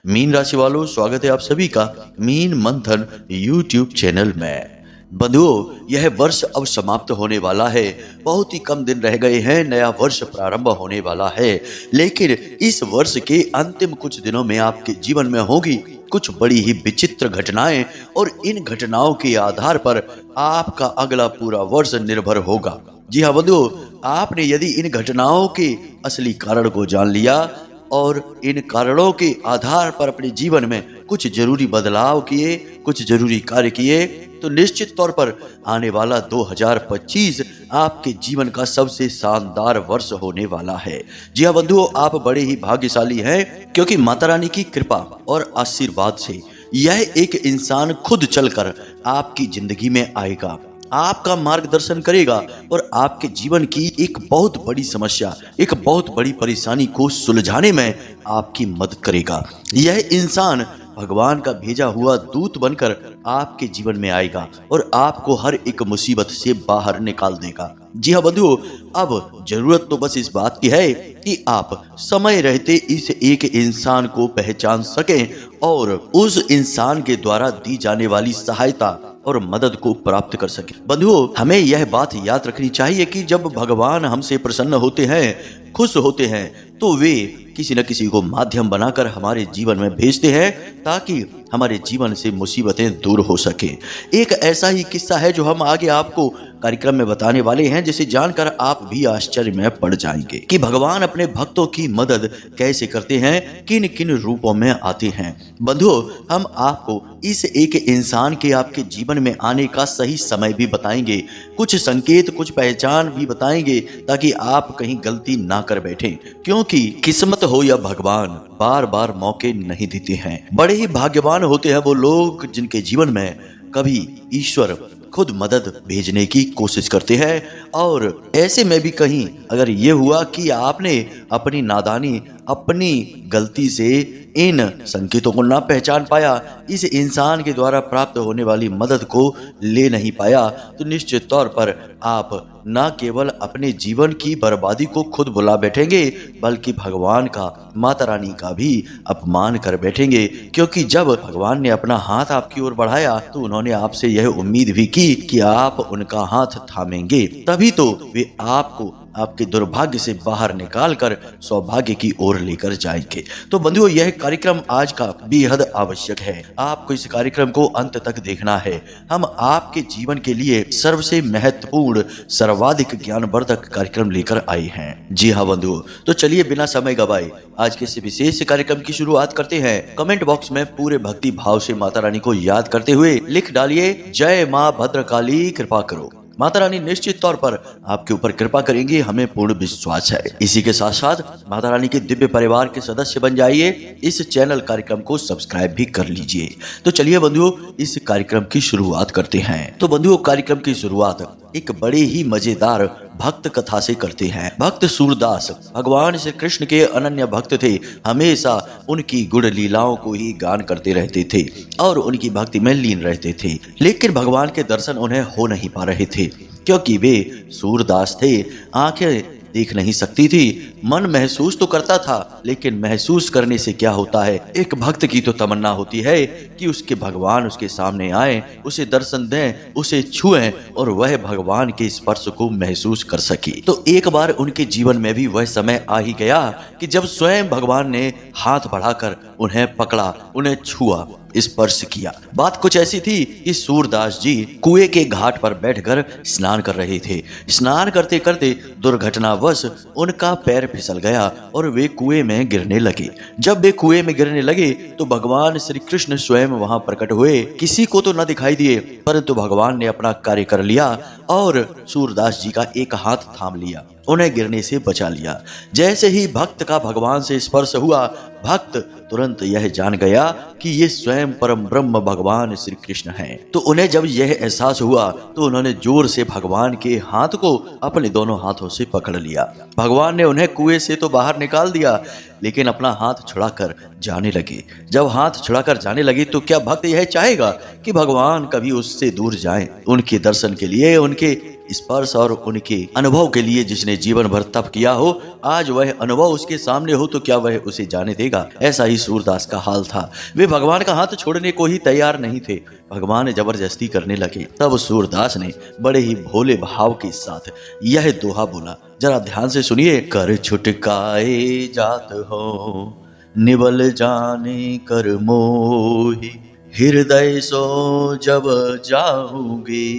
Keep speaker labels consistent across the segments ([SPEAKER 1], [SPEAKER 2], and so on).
[SPEAKER 1] Mean राशि वालों, स्वागत है आप सभी का मीन मंथन यूट्यूब चैनल में। बंधुओं, यह वर्ष अब समाप्त होने वाला है। बहुत ही कम दिन रह गए हैं, नया वर्ष प्रारंभ होने वाला है। लेकिन इस वर्ष के अंतिम कुछ दिनों में आपके जीवन में होगी कुछ बड़ी ही विचित्र घटनाएं, और इन घटनाओं के आधार पर आपका अगला पूरा वर्ष निर्भर होगा। जी हाँ बंधुओं, आपने यदि इन घटनाओं के असली कारण को जान लिया और इन कारणों के आधार पर अपने जीवन में कुछ जरूरी बदलाव किए, कुछ जरूरी कार्य किए, तो निश्चित तौर पर आने वाला 2025 आपके जीवन का सबसे शानदार वर्ष होने वाला है। जी हाँ बंधुओं, आप बड़े ही भाग्यशाली हैं, क्योंकि माता रानी की कृपा और आशीर्वाद से यह एक इंसान खुद चलकर आपकी जिंदगी में आएगा, आपका मार्गदर्शन करेगा और आपके जीवन की एक बहुत बड़ी समस्या, एक बहुत बड़ी परेशानी को सुलझाने में आपकी मदद करेगा। यह इंसान भगवान का भेजा हुआ दूत बनकर आपके जीवन में आएगा और आपको हर एक मुसीबत से बाहर निकाल देगा। जी हाँ बंधुओं, अब जरूरत तो बस इस बात की है कि आप समय रहते इस एक इंसान को पहचान सकें और उस इंसान के द्वारा दी जाने वाली सहायता और मदद को प्राप्त कर सके। बंधुओं, हमें यह बात याद रखनी चाहिए कि जब भगवान हमसे प्रसन्न होते हैं, खुश होते हैं, तो वे किसी न किसी को माध्यम बनाकर हमारे जीवन में भेजते हैं ताकि हमारे जीवन से मुसीबतें दूर हो सके। एक ऐसा ही किस्सा है जो हम आगे आपको कार्यक्रम में बताने वाले हैं, जिसे जानकर आप भी आश्चर्य में पड़ जाएंगे कि भगवान अपने भक्तों की मदद कैसे करते हैं, किन किन रूपों में आते हैं। बंधुओं, हम आपको इस एक इंसान के आपके जीवन में आने का सही समय भी बताएंगे, कुछ संकेत, कुछ पहचान भी बताएंगे, ताकि आप कहीं गलती ना कर बैठें, क्योंकि किस्मत हो या भगवान बार बार मौके नहीं देते हैं। बड़े ही भाग्यवान होते हैं वो लोग जिनके जीवन में कभी ईश्वर खुद मदद भेजने की कोशिश करते हैं। और ऐसे में भी कहीं अगर ये हुआ कि आपने अपनी नादानी, अपनी गलती से इन संकेतों को ना पहचान पाया, इस इंसान के द्वारा प्राप्त होने वाली मदद को ले नहीं पाया, तो निश्चित तौर पर आप न केवल अपने जीवन की बर्बादी को खुद बुला बैठेंगे, बल्कि भगवान का, माता रानी का भी अपमान कर बैठेंगे। क्योंकि जब भगवान ने अपना हाथ आपकी ओर बढ़ाया तो उन्होंने आपसे यह उम्मीद भी की कि आप उनका हाथ थामेंगे, तभी तो वे आपको आपके दुर्भाग्य से बाहर निकालकर सौभाग्य की ओर लेकर जाएंगे। तो बंधुओं, यह कार्यक्रम आज का बेहद आवश्यक है। आपको इस कार्यक्रम को अंत तक देखना है। हम आपके जीवन के लिए सबसे महत्वपूर्ण, सर्वाधिक ज्ञानवर्धक कार्यक्रम लेकर आए हैं। जी हाँ बंधुओं, तो चलिए बिना समय गवाए आज के इस विशेष कार्यक्रम की शुरुआत करते हैं। कमेंट बॉक्स में पूरे भक्ति भाव से माता रानी को याद करते हुए लिख डालिए, जय माँ भद्रकाली कृपा करो। माता रानी निश्चित तौर पर आपके ऊपर कृपा करेंगी, हमें पूर्ण विश्वास है। इसी के साथ साथ माता रानी के दिव्य परिवार के सदस्य बन जाइए, इस चैनल कार्यक्रम को सब्सक्राइब भी कर लीजिए। तो चलिए बंधुओं, इस कार्यक्रम की शुरुआत करते हैं। तो बंधुओं, कार्यक्रम की शुरुआत एक बड़े ही मजेदार भक्त कथा से करते हैं। भक्त सूरदास भगवान श्री कृष्ण के अनन्य भक्त थे, हमेशा उनकी गुण लीलाओं को ही गान करते रहते थे और उनकी भक्ति में लीन रहते थे। लेकिन भगवान के दर्शन उन्हें हो नहीं पा रहे थे, क्योंकि वे सूरदास थे, आंखें देख नहीं सकती थी। मन महसूस तो करता था, लेकिन महसूस करने से क्या होता है। एक भक्त की तो तमन्ना होती है कि उसके भगवान उसके सामने आए, उसे दर्शन दें, उसे छुएं और वह भगवान के स्पर्श को महसूस कर सके। तो एक बार उनके जीवन में भी वह समय आ ही गया कि जब स्वयं भगवान ने हाथ बढ़ाकर उन्हें पकड़ा, उन्हें छुआ, स्पर्श किया। बात कुछ ऐसी थी कि सूरदास जी कुएं के घाट पर बैठकर स्नान कर रहे थे। स्नान करते करते दुर्घटनावश उनका पैर फिसल गया और वे कुएं में गिरने लगे। जब वे कुएं में गिरने लगे तो भगवान श्री कृष्ण स्वयं वहां प्रकट हुए। किसी को तो न दिखाई दिए, परंतु भगवान ने अपना कार्य कर लिया और सूरदास जी का एक हाथ थाम लिया, उन्हें गिरने से बचा लिया। जैसे ही भक्त का भगवान से स्पर्श हुआ, भक्त तुरंत यह जान गया कि ये स्वयं परम ब्रह्म भगवान श्री कृष्ण हैं। तो उन्हें जब यह एहसास हुआ तो उन्होंने जोर से भगवान के हाथ को अपने दोनों हाथों से पकड़ लिया। भगवान ने उन्हें कुएं से तो बाहर निकाल दिया, लेकिन अपना हाथ छुड़ाकर जाने लगे। जब हाथ छुड़ाकर जाने लगे तो क्या भक्त यह चाहेगा कि भगवान कभी उससे दूर जाएं? उनके दर्शन के लिए, उनके स्पर्श और उनके अनुभव के लिए जिसने जीवन भर तप किया हो, आज वह अनुभव उसके सामने हो तो क्या वह उसे जाने देगा? मिलेगा। ऐसा ही सूरदास का हाल था। वे भगवान का हाथ छोड़ने को ही तैयार नहीं थे। भगवान जबरदस्ती करने लगे। तब सूरदास ने बड़े ही भोले भाव के साथ यह दोहा बोला, जरा ध्यान से सुनिए। कर छुटकाए जात हो, निबल जाने कर मोही, हृदय सो जब जाऊंगी,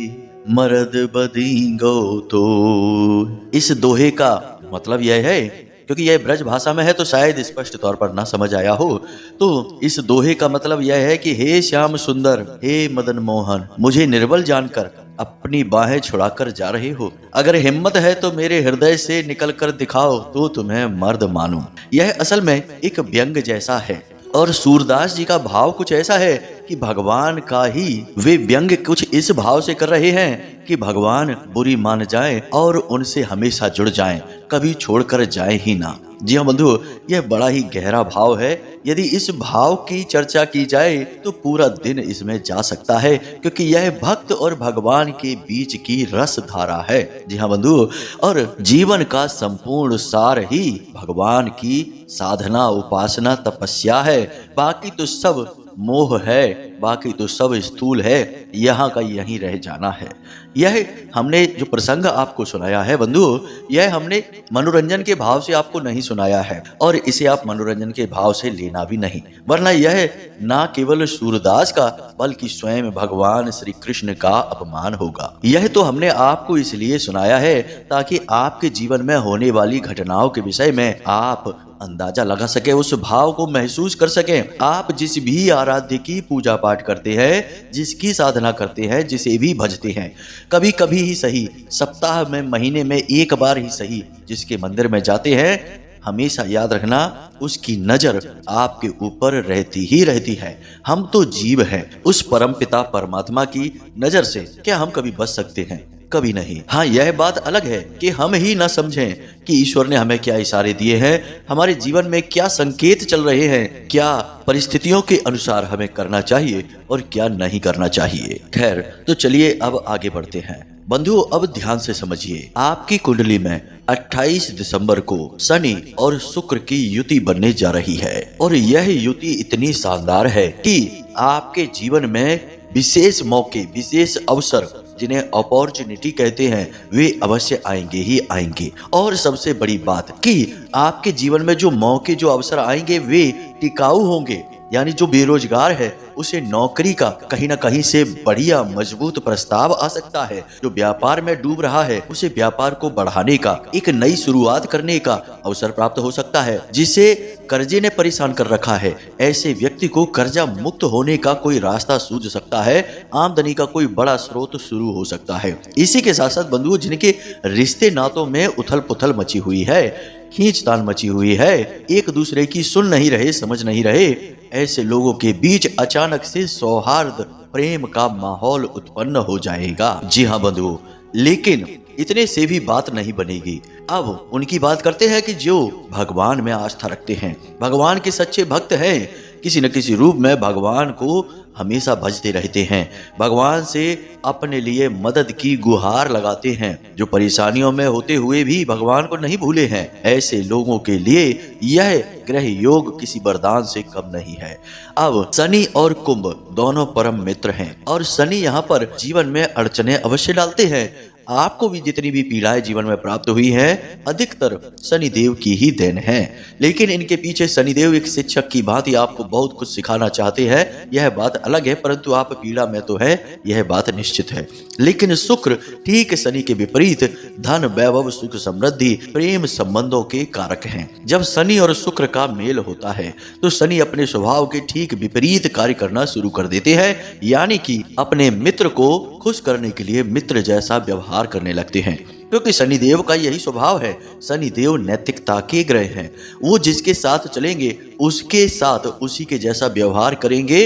[SPEAKER 1] मर्द बदींगो तो। इस दोहे का मतलब यह है, क्योंकि यह ब्रज भाषा में है तो शायद स्पष्ट तौर पर ना समझ आया हो, तो इस दोहे का मतलब यह है कि हे श्याम सुंदर, हे मदन मोहन, मुझे निर्बल जानकर अपनी बाहें छुड़ाकर जा रहे हो। अगर हिम्मत है तो मेरे हृदय से निकल कर दिखाओ तो तुम्हें मर्द मानूं। यह असल में एक व्यंग जैसा है और सूरदास जी का भाव कुछ ऐसा है कि भगवान का ही वे व्यंग कुछ इस भाव से कर रहे हैं कि भगवान बुरी मान जाएं और उनसे हमेशा जुड़ जाएं, कभी छोड़कर जाएं ही ना। जी हाँ बंधु, यह बड़ा ही गहरा भाव है। यदि इस भाव की चर्चा की जाए तो पूरा दिन इसमें जा सकता है, क्योंकि यह भक्त और भगवान के बीच की रस धारा है। जी हाँ बंधु, और जीवन का संपूर्ण सार ही भगवान की साधना, उपासना, तपस्या है। बाकी तो सब मोह है, बाकी तो सब स्थूल है, यहाँ का यहीं रह जाना है। यह हमने जो प्रसंग आपको सुनाया है बंधु, यह हमने मनोरंजन के भाव से आपको नहीं सुनाया है और इसे आप मनोरंजन के भाव से लेना भी नहीं, वरना यह ना केवल सूरदास का बल्कि स्वयं भगवान श्री कृष्ण का अपमान होगा। यह तो हमने आपको इसलिए सुनाया है ताकि आपके जीवन में होने वाली घटनाओं के विषय में आप अंदाजा लगा सके, उस भाव को महसूस कर सकें। आप जिस भी आराध्य की पूजा पाठ करते हैं, जिसकी साधना करते हैं, जिसे भी भजते हैं, कभी कभी ही सही, सप्ताह में, महीने में एक बार ही सही, जिसके मंदिर में जाते हैं, हमेशा याद रखना उसकी नजर आपके ऊपर रहती ही रहती है। हम तो जीव हैं, उस परमपिता परमात्मा की नजर से क्या हम कभी बच सकते हैं? कभी नहीं। हाँ, यह बात अलग है कि हम ही ना समझें कि ईश्वर ने हमें क्या इशारे दिए हैं, हमारे जीवन में क्या संकेत चल रहे हैं, क्या परिस्थितियों के अनुसार हमें करना चाहिए और क्या नहीं करना चाहिए। खैर, तो चलिए अब आगे बढ़ते हैं। बंधुओं, अब ध्यान से समझिए। आपकी कुंडली में 28 दिसंबर को शनि और शुक्र की युति बनने जा रही है और यह युति इतनी शानदार है कि आपके जीवन में विशेष मौके, विशेष अवसर, जिन्हें अपॉर्चुनिटी कहते हैं, वे अवश्य आएंगे ही आएंगे। और सबसे बड़ी बात कि आपके जीवन में जो मौके, जो अवसर आएंगे, वे टिकाऊ होंगे। यानी जो बेरोजगार है उसे नौकरी का कहीं ना कहीं से बढ़िया मजबूत प्रस्ताव आ सकता है। जो व्यापार में डूब रहा है उसे व्यापार को बढ़ाने का, एक नई शुरुआत करने का अवसर प्राप्त हो सकता है। जिसे कर्जे ने परेशान कर रखा है, ऐसे व्यक्ति को कर्जा मुक्त होने का कोई रास्ता सूझ सकता है। आमदनी का कोई बड़ा स्रोत शुरू हो सकता है। इसी के साथ साथ बंधुओं, जिनके रिश्ते नातों में उथल पुथल मची हुई है, खींचतान मची हुई है, एक दूसरे की सुन नहीं रहे, समझ नहीं रहे, ऐसे लोगों के बीच अचानक से सौहार्द, प्रेम का माहौल उत्पन्न हो जाएगा। जी हाँ बंधुओं, लेकिन इतने से भी बात नहीं बनेगी। अब उनकी बात करते हैं कि जो भगवान में आस्था रखते हैं, भगवान के सच्चे भक्त हैं, किसी न किसी रूप में भगवान को हमेशा भजते रहते हैं, भगवान से अपने लिए मदद की गुहार लगाते हैं, जो परेशानियों में होते हुए भी भगवान को नहीं भूले हैं। ऐसे लोगों के लिए यह ग्रह योग किसी वरदान से कम नहीं है। अब शनि और कुंभ दोनों परम मित्र हैं और शनि यहाँ पर जीवन में अड़चने अवश्य डालते हैं। आपको भी जितनी भी पीड़ाएं जीवन में प्राप्त हुई हैं, अधिकतर शनिदेव की ही देन है। लेकिन इनके पीछे शनिदेव एक शिक्षक की भांति आपको बहुत कुछ सिखाना चाहते हैं, यह बात अलग है, परंतु आप पीड़ा में तो है, यह बात निश्चित है। लेकिन शुक्र ठीक शनि के विपरीत धन, वैभव, सुख, समृद्धि, प्रेम संबंधों के कारक हैं। जब शनि और शुक्र का मेल होता है तो शनि अपने स्वभाव के ठीक विपरीत कार्य करना शुरू कर देते हैं, यानी कि अपने मित्र को खुश करने के लिए मित्र जैसा व्यवहार करने लगते हैं, क्योंकि शनिदेव का यही स्वभाव है। शनिदेव नैतिकता के ग्रह हैं, वो जिसके साथ चलेंगे उसके साथ उसी के जैसा व्यवहार करेंगे,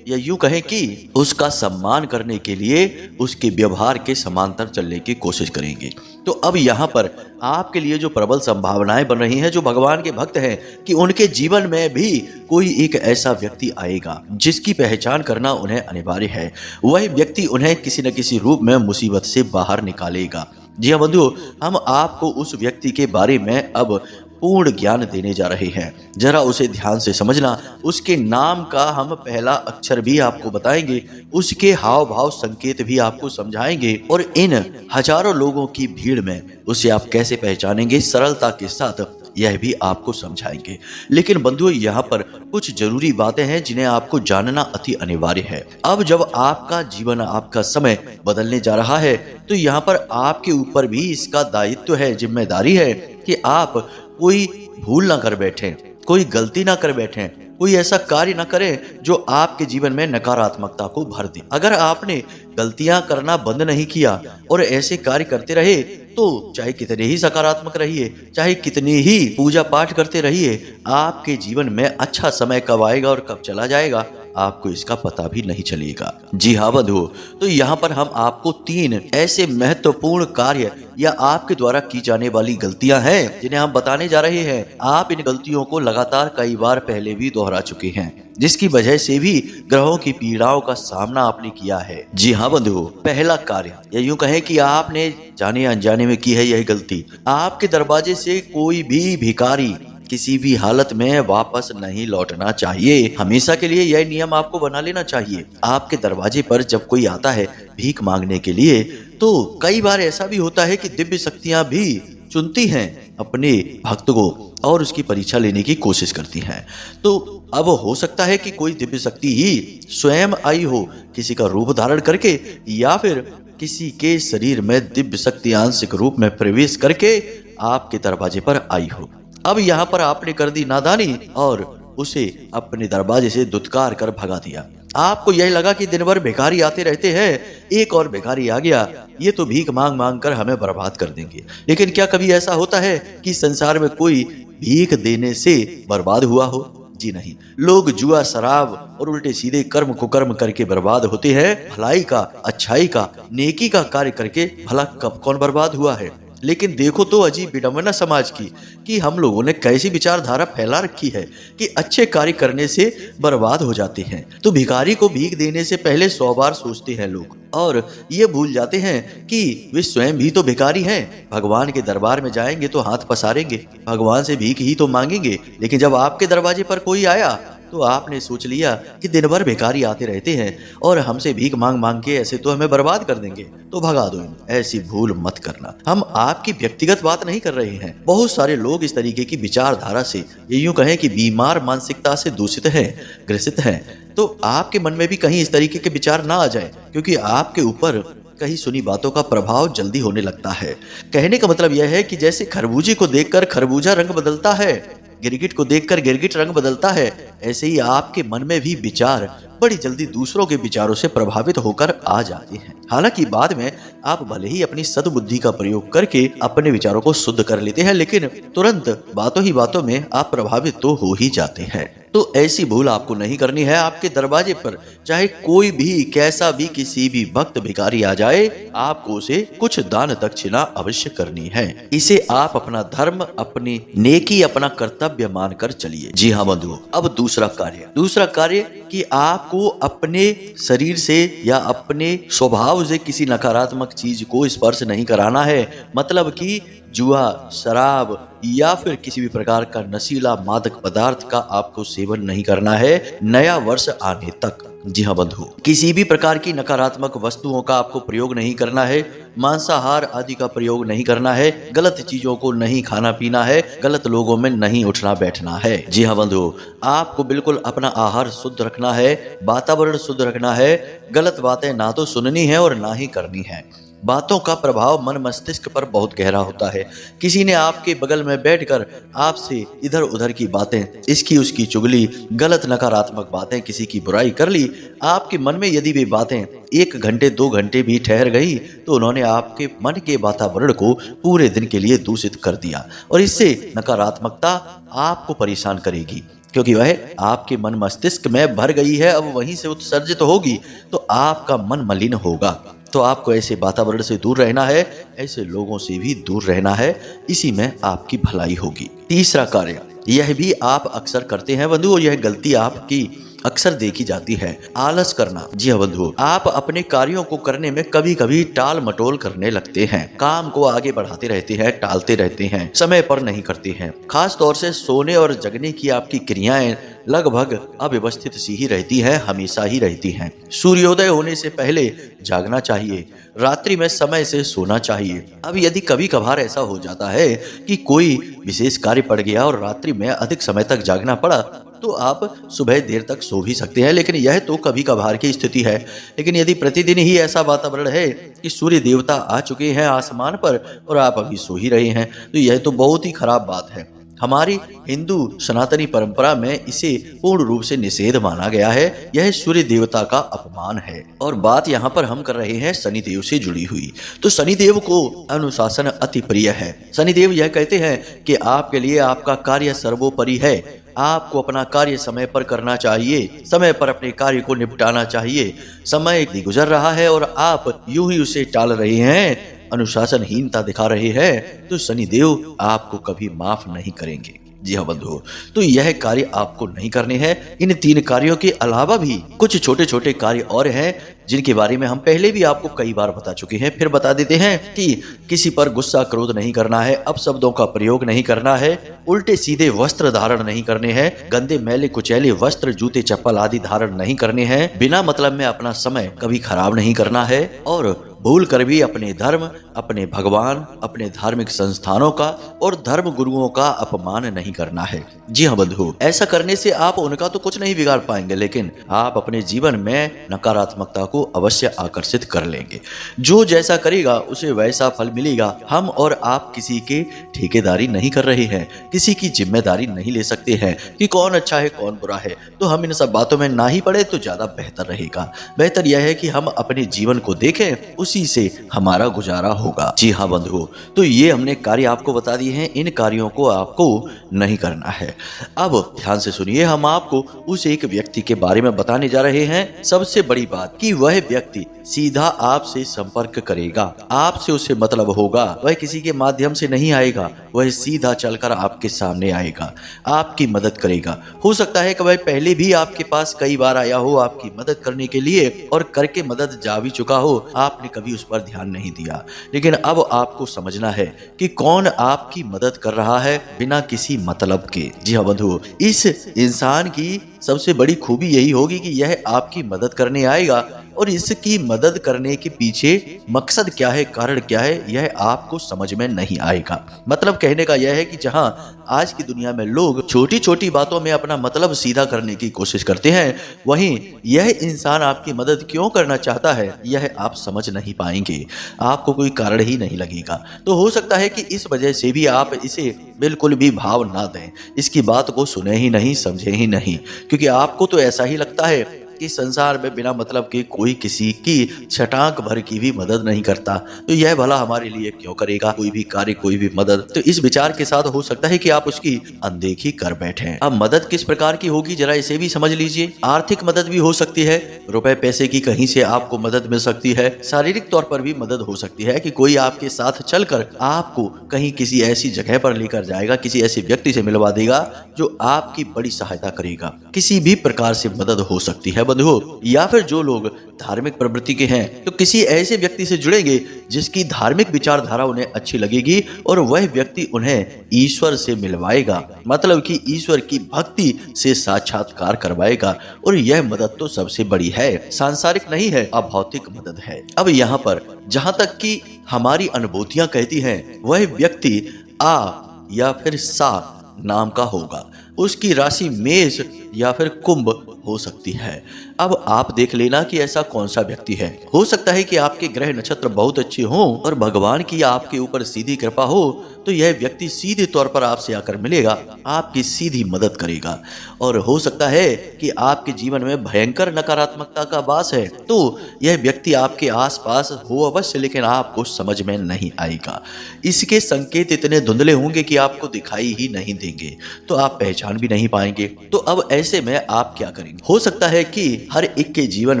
[SPEAKER 1] या यूं कहें कि उसका सम्मान करने के लिए उसके व्यवहार के समांतर चलने की कोशिश करेंगे। तो अब यहाँ पर आपके लिए जो प्रबल संभावनाएं बन रही हैं, जो भगवान के भक्त हैं, कि उनके जीवन में भी कोई एक ऐसा व्यक्ति आएगा जिसकी पहचान करना उन्हें अनिवार्य है। वह व्यक्ति उन्हें किसी न किसी रूप में मुसीबत से बाहर निकालेगा। जी हाँ बंधुओं, हम आपको उस व्यक्ति के बारे में अब पूर्ण ज्ञान देने जा रहे हैं। जरा उसे ध्यान से समझना। उसके नाम का हम पहला अक्षर भी आपको बताएंगे, उसके हाव भाव संकेत भी आपको समझाएंगे और इन हजारों लोगों की भीड़ में उसे आप कैसे पहचानेंगे सरलता के साथ, यह भी आपको समझाएंगे। लेकिन बंधुओं, यहाँ पर कुछ जरूरी बातें हैं जिन्हें आपको जानना अति अनिवार्य है। अब जब आपका जीवन, आपका समय बदलने जा रहा है, तो यहाँ पर आपके ऊपर भी इसका दायित्व है, जिम्मेदारी है कि आप कोई भूल ना कर बैठें, कोई गलती ना कर बैठें, कोई ऐसा कार्य ना करें जो आपके जीवन में नकारात्मकता को भर दे। अगर आपने गलतियां करना बंद नहीं किया और ऐसे कार्य करते रहे, तो चाहे कितने ही सकारात्मक रहिए, चाहे कितने ही पूजा पाठ करते रहिए, आपके जीवन में अच्छा समय कब आएगा और कब चला जाएगा, आपको इसका पता भी नहीं चलेगा। जी हाँ बंधुओं, तो यहाँ पर हम आपको 3 ऐसे महत्वपूर्ण कार्य या आपके द्वारा की जाने वाली गलतियां हैं जिन्हें हम बताने जा रहे हैं। आप इन गलतियों को लगातार कई बार पहले भी दोहरा चुके हैं, जिसकी वजह से भी ग्रहों की पीड़ाओं का सामना आपने किया है। जी हाँ बंधुओं, पहला कार्य या यूं कहें कि आपने जाने अनजाने में की है यह गलती। आपके दरवाजे से कोई भी भिखारी किसी भी हालत में वापस नहीं लौटना चाहिए। हमेशा के लिए यह नियम आपको बना लेना चाहिए। आपके दरवाजे पर जब कोई आता है भीख मांगने के लिए, तो कई बार ऐसा भी होता है कि दिव्य शक्तियां भी चुनती हैं अपने भक्त को और उसकी परीक्षा लेने की कोशिश करती हैं। तो अब हो सकता है कि कोई दिव्य शक्ति ही स्वयं आई हो, किसी का रूप धारण करके, या फिर किसी के शरीर में दिव्य शक्ति आंशिक रूप में प्रवेश करके आपके दरवाजे पर आई हो। अब यहाँ पर आपने कर दी नादानी और उसे अपने दरवाजे से दुत्कार कर भगा दिया। आपको यह लगा कि दिन भर भिखारी आते रहते हैं, एक और भिखारी आ गया, ये तो भीख मांग मांग कर हमें बर्बाद कर देंगे। लेकिन क्या कभी ऐसा होता है कि संसार में कोई भीख देने से बर्बाद हुआ हो? जी नहीं। लोग जुआ, शराब और उल्टे सीधे कर्म कुकर्म करके बर्बाद होते हैं। भलाई का, अच्छाई का, नेकी का कार्य करके भला कब कौन बर्बाद हुआ है? लेकिन देखो तो अजीब विडंबना समाज की कि हम लोगों ने कैसी विचारधारा फैला रखी है कि अच्छे कार्य करने से बर्बाद हो जाते हैं। तो भिखारी को भीख देने से पहले 100 बार सोचते हैं लोग, और ये भूल जाते हैं कि वे स्वयं भी तो भिखारी हैं। भगवान के दरबार में जाएंगे तो हाथ पसारेंगे, भगवान से भीख ही तो मांगेंगे। लेकिन जब आपके दरवाजे पर कोई आया तो आपने सोच लिया कि दिन भर भिखारी आते रहते हैं और हमसे भीख मांग मांग के ऐसे तो हमें बर्बाद कर देंगे, तो भगा दो इन्हें। ऐसी भूल मत करना। हम आपकी व्यक्तिगत बात नहीं कर रहे हैं। बहुत सारे लोग इस तरीके की विचारधारा से, ये यूं कहें कि बीमार मानसिकता से दूषित हैं, ग्रसित हैं। तो आपके मन में भी कहीं इस तरीके के विचार ना आ जाए, क्योंकि आपके ऊपर कहीं सुनी बातों का प्रभाव जल्दी होने लगता है। कहने का मतलब यह है कि जैसे खरबूजे को देखकर खरबूजा रंग बदलता है, गिरगिट को देखकर गिरगिट रंग बदलता है, ऐसे ही आपके मन में भी विचार बड़ी जल्दी दूसरों के विचारों से प्रभावित होकर आ जाते हैं। हालांकि बाद में आप भले ही अपनी सद्बुद्धि का प्रयोग करके अपने विचारों को शुद्ध कर लेते हैं, लेकिन तुरंत बातों ही बातों में आप प्रभावित तो हो ही जाते हैं। तो ऐसी भूल आपको नहीं करनी है। आपके दरवाजे पर चाहे कोई भी, कैसा भी, किसी भी भक्त भिखारी आ जाए, आपको उसे कुछ दान दक्षिणा अवश्य करनी है। इसे आप अपना धर्म, अपनी नेकी, अपना कर्तव्य मानकर चलिए। जी हाँ बंधुओं, अब दूसरा कार्य कि आपको अपने शरीर से या अपने स्वभाव से किसी नकारात्मक चीज को स्पर्श नहीं कराना है। मतलब कि जुआ, शराब या फिर किसी भी प्रकार का नशीला मादक पदार्थ का आपको सेवन नहीं करना है नया वर्ष आने तक। जी हाँ बंधु, किसी भी प्रकार की नकारात्मक वस्तुओं का आपको प्रयोग नहीं करना है। मांसाहार आदि का प्रयोग नहीं करना है। गलत चीजों को नहीं खाना पीना है। गलत लोगों में नहीं उठना बैठना है। जी हाँ बंधु, आपको बिल्कुल अपना आहार शुद्ध रखना है, वातावरण शुद्ध रखना है। गलत बातें ना तो सुननी है और ना ही करनी है। बातों का प्रभाव मन मस्तिष्क पर बहुत गहरा होता है। किसी ने आपके बगल में बैठकर आपसे इधर उधर की बातें, इसकी उसकी चुगली, गलत नकारात्मक बातें, किसी की बुराई कर ली, आपके मन में यदि वे बातें 1 घंटे 2 घंटे भी ठहर गई तो उन्होंने आपके मन के वातावरण को पूरे दिन के लिए दूषित कर दिया, और इससे नकारात्मकता आपको परेशान करेगी, क्योंकि वह आपके मन मस्तिष्क में भर गई है। अब वहीं से उत्सर्जित होगी तो आपका मन मलिन होगा। तो आपको ऐसे वातावरण से दूर रहना है, ऐसे लोगों से भी दूर रहना है। इसी में आपकी भलाई होगी। तीसरा कार्य, यह भी आप अक्सर करते हैं बंधु, और यह गलती आपकी अक्सर देखी जाती है। आलस करना। जी हाँ बंधुओं, आप अपने कार्यों को करने में कभी कभी टाल मटोल करने लगते हैं, काम को आगे बढ़ाते रहते हैं, टालते रहते हैं, समय पर नहीं करते हैं। खास तौर से सोने और जगने की आपकी क्रियाएं लगभग अव्यवस्थित सी ही रहती हैं, हमेशा ही रहती हैं। सूर्योदय होने से पहले जागना चाहिए, रात्रि में समय से सोना चाहिए। अब यदि कभी कभार ऐसा हो जाता है कि कोई विशेष कार्य पड़ गया और रात्रि में अधिक समय तक जागना पड़ा, तो आप सुबह देर तक सो भी सकते हैं, लेकिन यह तो कभी कभार की स्थिति है। लेकिन यदि प्रतिदिन ही ऐसा वातावरण है कि सूर्य देवता आ चुके हैं आसमान पर और आप अभी सो ही रहे हैं, तो यह तो बहुत ही खराब बात है। हमारी हिंदू सनातनी परंपरा में इसे पूर्ण रूप से निषेध माना गया है। यह सूर्य देवता का अपमान है। और बात यहाँ पर हम कर रहे हैं शनिदेव से जुड़ी हुई। तो शनिदेव को अनुशासन अति प्रिय है। शनिदेव यह कहते हैं कि आपके लिए आपका कार्य सर्वोपरि है। आपको अपना कार्य समय पर करना चाहिए, समय पर अपने कार्य को निपटाना चाहिए। समय गुजर रहा है और आप यूं ही उसे टाल रहे हैं, अनुशासनहीनता दिखा रहे हैं, तो शनिदेव आपको कभी माफ नहीं करेंगे। जी हाँ बंधुओं, तो यह कार्य आपको नहीं करने हैं। इन 3 कार्यों के अलावा भी कुछ छोटे छोटे कार्य और हैं जिनके बारे में हम पहले भी आपको कई बार बता चुके हैं। फिर बता देते हैं कि किसी पर गुस्सा क्रोध नहीं करना है, अपशब्दों का प्रयोग नहीं करना है, उल्टे सीधे वस्त्र धारण नहीं करने हैं, गंदे मैले कुचैले वस्त्र जूते चप्पल आदि धारण नहीं करने हैं, बिना मतलब में अपना समय कभी खराब नहीं करना है और भूल कर भी अपने धर्म, अपने भगवान, अपने धार्मिक संस्थानों का और धर्म गुरुओं का अपमान नहीं करना है। जी हाँ बंधु, ऐसा करने से आप उनका तो कुछ नहीं बिगाड़ पाएंगे, लेकिन आप अपने जीवन में नकारात्मकता को अवश्य आकर्षित कर लेंगे। जो जैसा करेगा उसे वैसा फल मिलेगा। हम और आप किसी के ठेकेदारी नहीं कर रहे हैं, किसी की जिम्मेदारी नहीं ले सकते हैं कि कौन अच्छा है कौन बुरा है। तो हम इन सब बातों में ना ही पड़े तो ज्यादा बेहतर रहेगा। बेहतर यह है कि हम अपने जीवन को देखें, उसी से हमारा गुजारा होगा। जी हाँ बंधुओं, तो ये हमने कार्य आपको बता दिए हैं। इन कार्यों को आपको नहीं करना है। अब ध्यान से सुनिए, हम आपको उस एक व्यक्ति के बारे में बताने जा रहे हैं। सबसे बड़ी बात कि वह व्यक्ति सीधा आपसे संपर्क करेगा, आपसे उसे मतलब होगा। वह किसी के माध्यम से नहीं आएगा, वह सीधा चलकर आपके सामने आएगा, आपकी मदद करेगा। हो सकता है कि वह पहले भी आपके पास कई बार आया हो आपकी मदद करने के लिए और करके मदद जा भी चुका हो, आपने कभी उस पर ध्यान नहीं दिया। लेकिन अब आपको समझना है कि कौन आपकी मदद कर रहा है बिना किसी मतलब के। जी हाँ बंधुओं, इस इंसान की सबसे बड़ी खूबी यही होगी कि यह आपकी मदद करने आएगा और इसकी मदद करने के पीछे मकसद क्या है, कारण क्या है, यह आपको समझ में नहीं आएगा। मतलब कहने का यह है कि जहां आज की दुनिया में लोग छोटी छोटी बातों में अपना मतलब सीधा करने की कोशिश करते हैं, वहीं यह इंसान आपकी मदद क्यों करना चाहता है यह आप समझ नहीं पाएंगे। आपको कोई कारण ही नहीं लगेगा। तो हो सकता है कि इस वजह से भी आप इसे बिल्कुल भी भाव ना दें, इसकी बात को सुने ही नहीं, समझे ही नहीं, क्योंकि आपको तो ऐसा ही लगता है कि संसार में बिना मतलब के कोई किसी की छटाक भर की भी मदद नहीं करता, तो यह भला हमारे लिए क्यों करेगा कोई भी कार्य, कोई भी मदद। तो इस विचार के साथ हो सकता है कि आप उसकी अनदेखी कर बैठे। अब मदद किस प्रकार की होगी जरा इसे भी समझ लीजिए। आर्थिक मदद भी हो सकती है, रुपए पैसे की कहीं से आपको मदद मिल सकती है। शारीरिक तौर पर भी मदद हो सकती है कि कोई आपके साथ चलकर आपको कहीं किसी ऐसी जगह पर लेकर जाएगा, किसी ऐसे व्यक्ति से मिलवा देगा जो आपकी बड़ी सहायता करेगा। किसी भी प्रकार से मदद हो सकती है बंधुओं। या फिर जो लोग धार्मिक प्रवृत्ति के हैं तो किसी ऐसे व्यक्ति से जुड़ेंगे जिसकी धार्मिक विचारधारा उन्हें अच्छी लगेगी और वह व्यक्ति उन्हें ईश्वर से मिलवाएगा, मतलब कि ईश्वर की भक्ति से साक्षात्कार करवाएगा। और यह मदद तो सबसे बड़ी है, सांसारिक नहीं है, अभौतिक मदद है। अब यहाँ पर जहां तक कि हमारी अनुभूतियां कहती हैं, वह व्यक्ति आ या फिर सा नाम का होगा, उसकी राशि मेष या फिर कुंभ हो सकती है। अब आप देख लेना कि ऐसा कौन सा व्यक्ति है। हो सकता है कि आपके ग्रह नक्षत्र बहुत अच्छे हों और भगवान की आपके ऊपर सीधी कृपा हो, तो यह व्यक्ति सीधे तौर पर आपसे आकर मिलेगा, आपकी सीधी मदद करेगा। और हो सकता है कि आपके जीवन में भयंकर नकारात्मकता का वास है, तो यह व्यक्ति आपके आसपास हो अवश्य, लेकिन आपको समझ में नहीं आएगा। इसके संकेत इतने धुंधले होंगे कि आपको दिखाई ही नहीं देंगे, तो आप पहचान भी नहीं पाएंगे। तो अब ऐसे में आप क्या करेंगे? हो सकता है कि हर एक के जीवन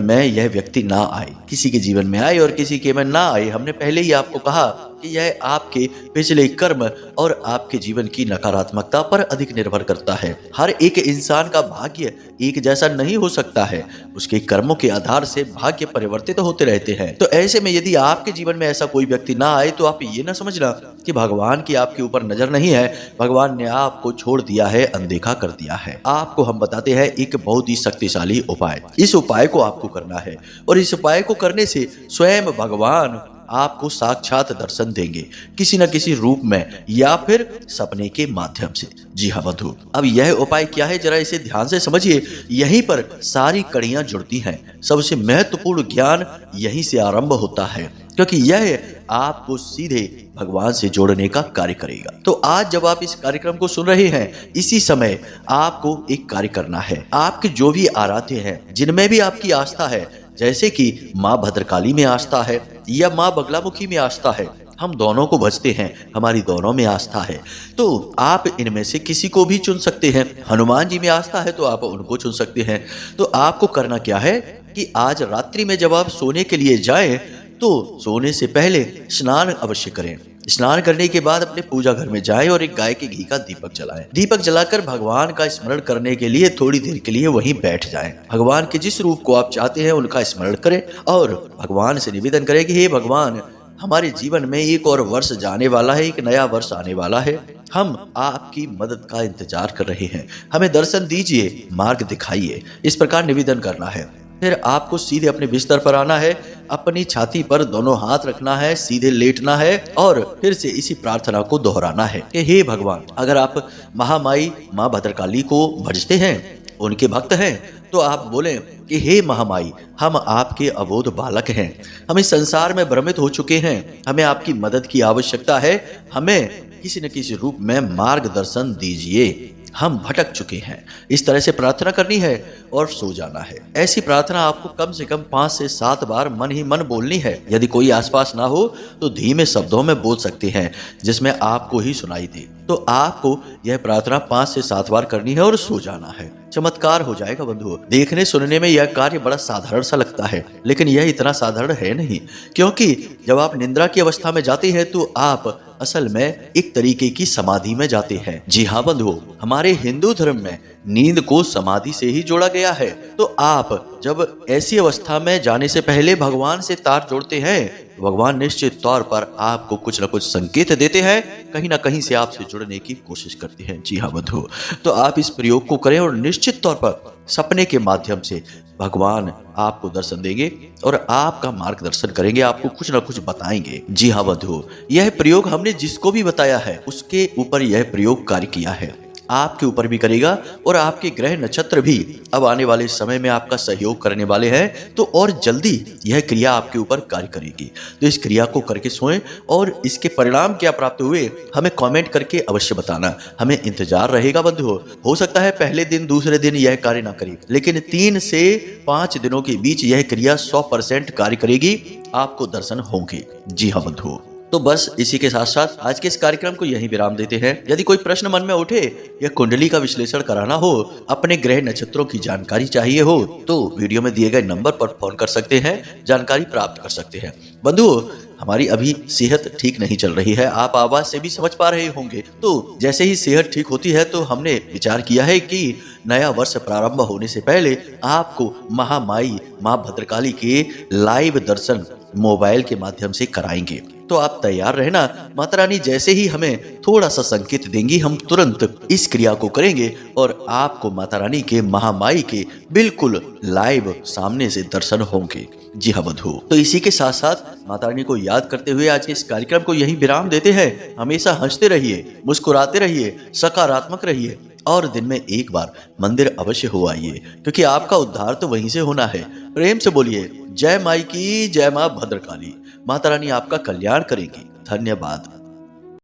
[SPEAKER 1] में यह व्यक्ति ना आए, किसी के जीवन में आए और किसी के में ना आए। हमने पहले ही आपको कहा कि कि यह आपके पिछले कर्म और आपके जीवन की नकारात्मकता पर अधिक निर्भर करता है। हर एक इंसान का भाग्य एक जैसा नहीं हो सकता है, उसके कर्मों के आधार से भाग्य परिवर्तित होते रहते हैं। तो ऐसे में यदि आपके जीवन में ऐसा कोई व्यक्ति ना आए तो आप ये ना समझना कि भगवान की आपके ऊपर नजर नहीं है, भगवान ने आपको छोड़ दिया है, अनदेखा कर दिया है। आपको हम बताते हैं एक बहुत ही शक्तिशाली उपाय। इस उपाय को आपको करना है और इस उपाय को करने से स्वयं भगवान आपको साक्षात दर्शन देंगे, किसी न किसी रूप में या फिर सपने के माध्यम से। जी हाँ बंधु, अब यह उपाय क्या है जरा इसे ध्यान से समझिए। यहीं पर सारी कड़ियां जुड़ती हैं, सबसे महत्वपूर्ण ज्ञान यहीं से आरंभ होता है, क्योंकि यह आपको सीधे भगवान से जोड़ने का कार्य करेगा। तो आज जब आप इस कार्यक्रम को सुन रहे हैं, इसी समय आपको एक कार्य करना है। आपके जो भी आराध्य हैं, जिनमें भी आपकी आस्था है, जैसे कि माँ भद्रकाली में आस्था है या माँ बगलामुखी में आस्था है, हम दोनों को भजते हैं, हमारी दोनों में आस्था है, तो आप इनमें से किसी को भी चुन सकते हैं। हनुमान जी में आस्था है तो आप उनको चुन सकते हैं। तो आपको करना क्या है कि आज रात्रि में जब आप सोने के लिए जाएं तो सोने से पहले स्नान अवश्य करें। स्नान करने के बाद अपने पूजा घर में जाएं और एक गाय के घी का दीपक जलाएं। दीपक जलाकर भगवान का स्मरण करने के लिए थोड़ी देर के लिए वहीं बैठ जाएं। भगवान के जिस रूप को आप चाहते हैं उनका स्मरण करें और भगवान से निवेदन करें कि हे भगवान, हमारे जीवन में एक और वर्ष जाने वाला है, एक नया वर्ष आने वाला है, हम आपकी मदद का इंतजार कर रहे हैं, हमें दर्शन दीजिए, मार्ग दिखाइए। इस प्रकार निवेदन करना है। फिर आपको सीधे अपने बिस्तर पर आना है, अपनी छाती पर दोनों हाथ रखना है, सीधे लेटना है और फिर से इसी प्रार्थना को दोहराना है कि हे भगवान, अगर आप महामाई माँ भद्रकाली को भजते हैं, उनके भक्त हैं, तो आप बोलें कि हे महामाई, हम आपके अबोध बालक हैं, हम इस संसार में भ्रमित हो चुके हैं, हमें आपकी मदद की आवश्यकता है, हमें किसी न किसी रूप में मार्गदर्शन दीजिए, हम भटक चुके हैं। इस तरह से प्रार्थना करनी है और सो जाना है। ऐसी प्रार्थना आपको कम से कम 5 से 7 बार मन ही मन बोलनी है। यदि कोई आसपास ना हो तो धीमे शब्दों में बोल सकते हैं जिसमें आपको ही सुनाई दे। तो आपको यह प्रार्थना 5 से 7 बार करनी है और सो जाना है। चमत्कार हो जाएगा बंधुओं। देखने सुनने में यह कार्य बड़ा साधारण सा लगता है, लेकिन यह इतना साधारण है नहीं, क्योंकि जब आप निद्रा की अवस्था में जाते हैं तो आप असल में एक तरीके की समाधि में जाते हैं। जी हाँ बंधुओं, हमारे हिंदू धर्म में नींद को समाधि से ही जोड़ा गया है। तो आप जब ऐसी अवस्था में जाने से पहले भगवान से तार जोड़ते हैं, भगवान निश्चित तौर पर आपको कुछ न कुछ संकेत देते हैं, कहीं ना कहीं से आपसे जुड़ने की कोशिश करते हैं। जी हाँ बंधुओं, तो आप इस प्रयोग को करें और निश्चित तौर पर सपने के माध्यम से भगवान आपको दर्शन देंगे और आपका मार्गदर्शन करेंगे, आपको कुछ ना कुछ बताएंगे। जी हाँ बंधुओं, यह प्रयोग हमने जिसको भी बताया है उसके ऊपर यह प्रयोग कार्य किया है, आपके ऊपर भी करेगा और आपके ग्रह नक्षत्र भी अब आने वाले समय में आपका सहयोग करने वाले हैं, तो और जल्दी यह क्रिया आपके ऊपर कार्य करेगी। तो इस क्रिया को करके सोएं और इसके परिणाम क्या प्राप्त हुए हमें कमेंट करके अवश्य बताना, हमें इंतजार रहेगा बंधुओं। हो सकता है पहले दिन दूसरे दिन यह कार्य ना करे, लेकिन 3 से 5 दिनों के बीच यह क्रिया 100% कार्य करेगी, आपको दर्शन होंगे। जी हाँ बंधुओं, तो बस इसी के साथ साथ आज के इस कार्यक्रम को यहीं विराम देते हैं। यदि कोई प्रश्न मन में उठे या कुंडली का विश्लेषण कराना हो, अपने ग्रह नक्षत्रों की जानकारी चाहिए हो, तो वीडियो में दिए गए नंबर पर फोन कर सकते हैं, जानकारी प्राप्त कर सकते हैं। बंधुओं, हमारी अभी सेहत ठीक नहीं चल रही है, आप आवाज से भी समझ पा रहे होंगे। तो जैसे ही सेहत ठीक होती है तो हमने विचार किया है कि नया वर्ष प्रारंभ होने से पहले आपको महामाई माँ भद्रकाली के लाइव दर्शन मोबाइल के माध्यम से कराएंगे। तो आप तैयार रहना, माता रानी जैसे ही हमें थोड़ा सा संकेत देंगी हम तुरंत इस क्रिया को करेंगे और आपको माता रानी के महामाई के बिल्कुल लाइव सामने से दर्शन होंगे। जी हाँ बंधुओं, तो इसी के साथ साथ माता रानी को याद करते हुए आज के इस कार्यक्रम को यहीं विराम देते हैं। हमेशा हंसते रहिए, मुस्कुराते रहिए, सकारात्मक रहिए और दिन में एक बार मंदिर अवश्य हो आइए, क्योंकि आपका उद्धार तो वहीं से होना है। प्रेम से बोलिए जय माई की, जय माँ भद्रकाली। माता रानी आपका कल्याण करेंगी। धन्यवाद।